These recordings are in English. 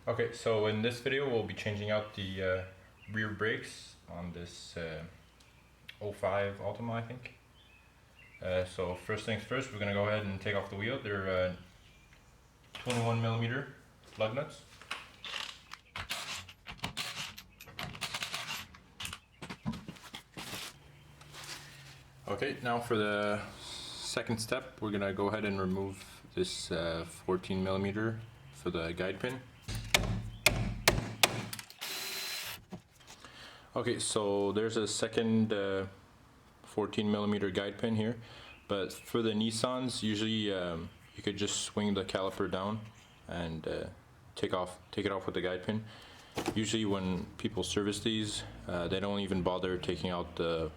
Okay, so in this video we'll be changing out the rear brakes on this 05 Altima, I think. So first things first, we're going to go ahead and take off the wheel. They're 21mm lug nuts. Okay, now for the second step, we're going to go ahead and remove this 14mm for the guide pin. Okay, so there's a second 14mm guide pin here, but for the Nissans, usually you could just swing the caliper down and take it off with the guide pin. Usually when people service these, they don't even bother taking out the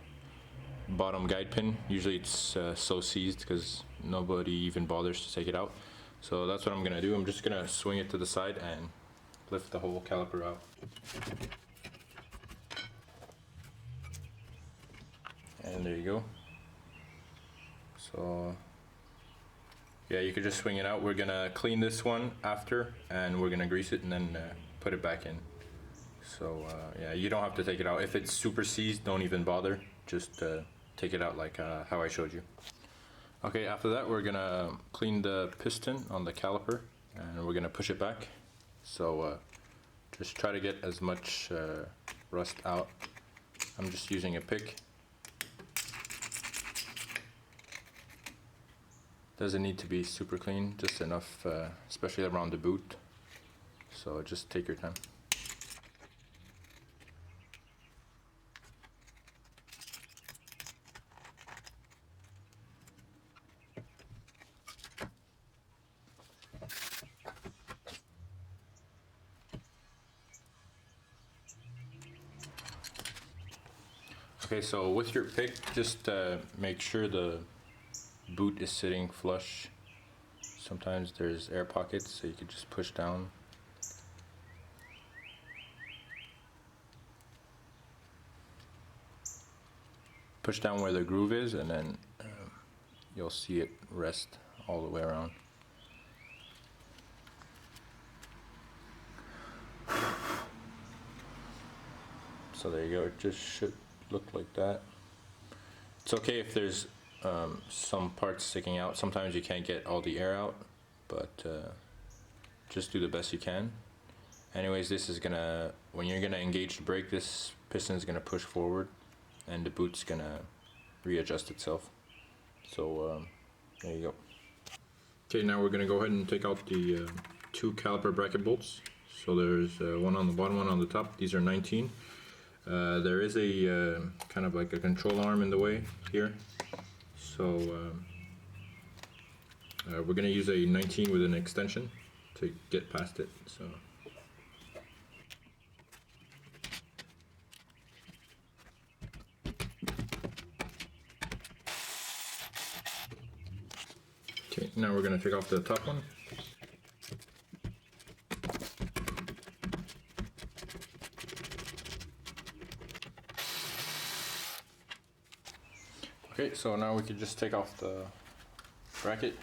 bottom guide pin. Usually it's so seized because nobody even bothers to take it out. So that's what I'm gonna do. I'm just gonna swing it to the side and lift the whole caliper out. And there you go. So yeah, you could just swing it out. We're gonna clean this one after, and we're gonna grease it and then put it back in. So yeah, you don't have to take it out. If it's super seized, don't even bother. Just take it out like how I showed you. Okay, after that we're gonna clean the piston on the caliper and we're gonna push it back. So just try to get as much rust out. I'm just using a pick. Doesn't need to be super clean, just enough, especially around the boot. So just take your time. Okay, so with your pick, just make sure the boot is sitting flush. Sometimes there's air pockets, so you can just push down. Push down where the groove is, and then you'll see it rest all the way around. So there you go, it just should look like that. It's okay if there's some parts sticking out. Sometimes you can't get all the air out, but just do the best you can. Anyways, this is gonna, when you're gonna engage the brake, this piston is gonna push forward and the boot's gonna readjust itself. So there you go. Okay, now we're gonna go ahead and take out the two caliper bracket bolts. So there's one on the bottom, one on the top. These are 19. There is a kind of like a control arm in the way here. So we're going to use a 19 with an extension to get past it. So okay, now we're going to take off the top one. Okay, so now we can just take off the bracket.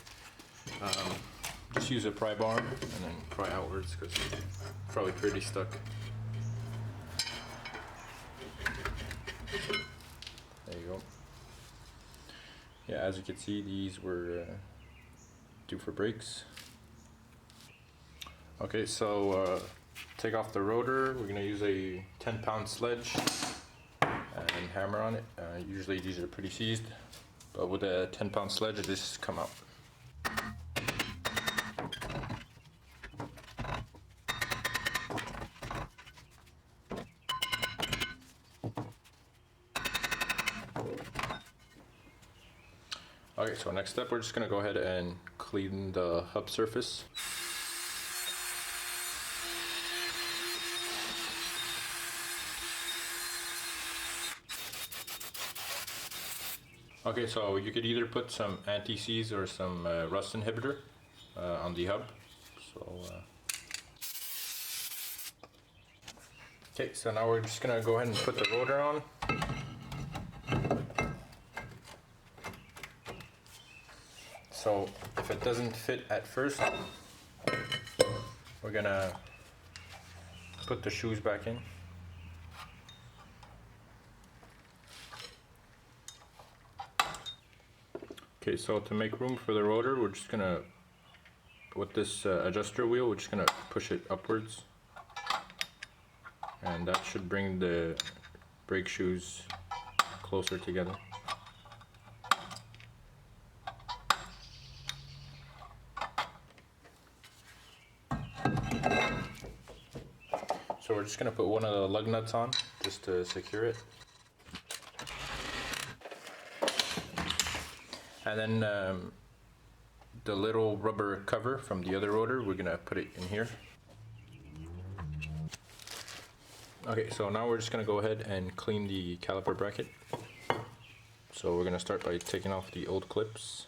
Just use a pry bar and then pry outwards because it's probably pretty stuck. There you go. Yeah, as you can see, these were due for brakes. Okay, so take off the rotor. We're going to use a 10-pound sledge and hammer on it. Usually these are pretty seized, but with a 10-pound sledge this come out. Okay, so next step we're just going to go ahead and clean the hub surface. Okay, so you could either put some anti-seize or some rust inhibitor on the hub. So okay, so now we're just gonna go ahead and put the rotor on. So if it doesn't fit at first, we're gonna put the shoes back in. Okay, so to make room for the rotor, we're just gonna, with this adjuster wheel, we're just gonna push it upwards. And that should bring the brake shoes closer together. So we're just gonna put one of the lug nuts on just to secure it. And then the little rubber cover from the other rotor, we're gonna put it in here. Okay, so now we're just gonna go ahead and clean the caliper bracket. So we're gonna start by taking off the old clips.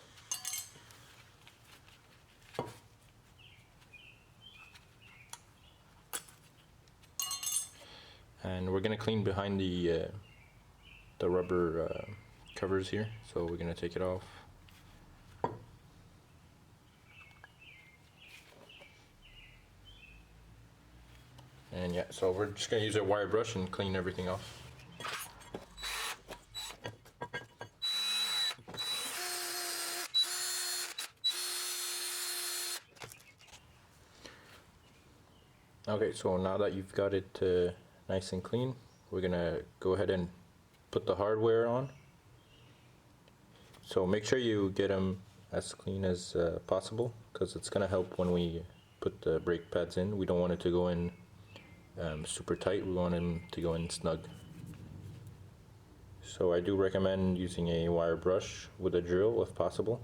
And we're gonna clean behind the rubber covers here. So we're gonna take it off. And yeah, so we're just gonna use a wire brush and clean everything off. Okay, so now that you've got it nice and clean, we're gonna go ahead and put the hardware on. So make sure you get them as clean as possible, because it's gonna help when we put the brake pads in. We don't want it to go in super tight, we want them to go in snug. So I do recommend using a wire brush with a drill if possible.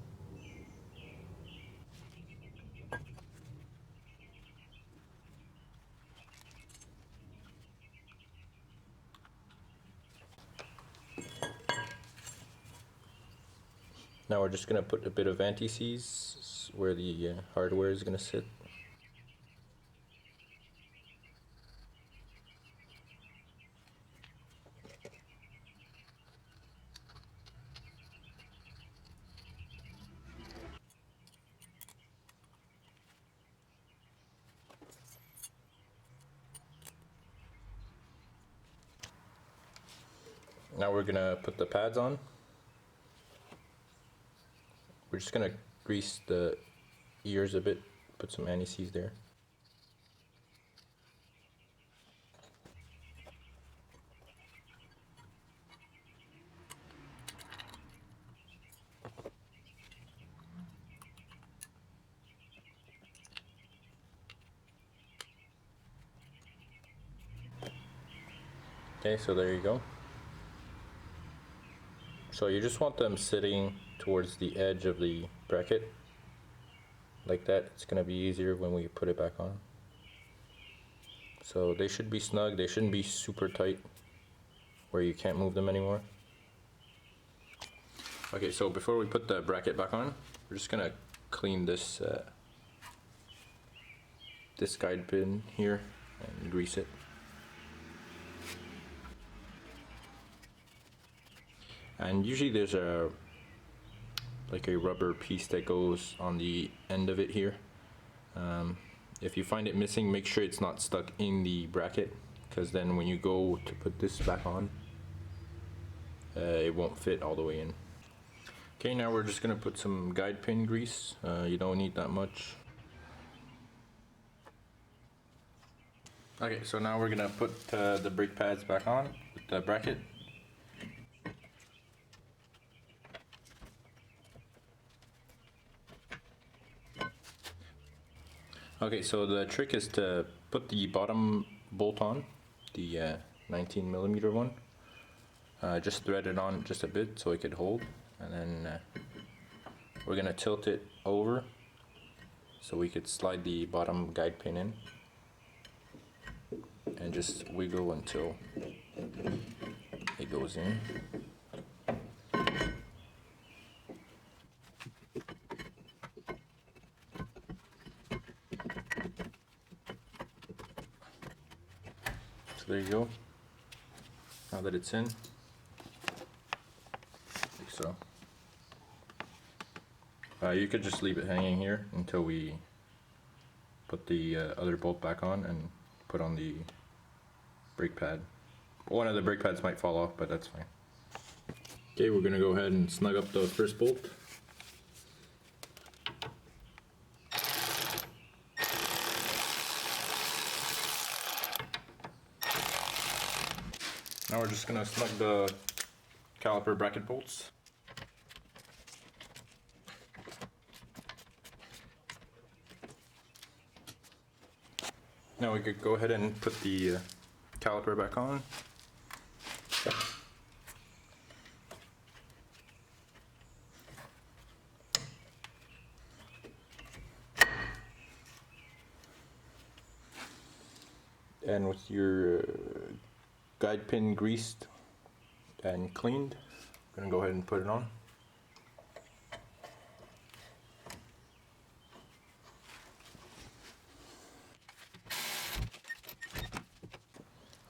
Now we're just going to put a bit of anti-seize where the hardware is going to sit. Now we're going to put the pads on. We're just going to grease the ears a bit, put some anti-seize there. Okay, so there you go. So you just want them sitting towards the edge of the bracket, like that. It's going to be easier when we put it back on. So they should be snug, they shouldn't be super tight where you can't move them anymore. Okay, so before we put the bracket back on, we're just going to clean this this guide pin here and grease it. And usually there's like a rubber piece that goes on the end of it here. If you find it missing, make sure it's not stuck in the bracket, because then when you go to put this back on, it won't fit all the way in. Okay, now we're just going to put some guide pin grease. You don't need that much. Okay, so now we're going to put the brake pads back on with the bracket. Okay, so the trick is to put the bottom bolt on, the 19mm one. Just thread it on just a bit so it could hold, and then we're going to tilt it over so we could slide the bottom guide pin in and just wiggle until it goes in. So there you go. Now that it's in, like so. You could just leave it hanging here until we put the other bolt back on and put on the brake pad. One of the brake pads might fall off, but that's fine. Okay, we're gonna go ahead and snug up the first bolt. Now we're just gonna snug the caliper bracket bolts. Now we could go ahead and put the caliper back on. And with your guide pin greased and cleaned, I'm gonna go ahead and put it on.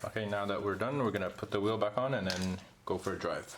Okay, now that we're done, we're gonna put the wheel back on and then go for a drive.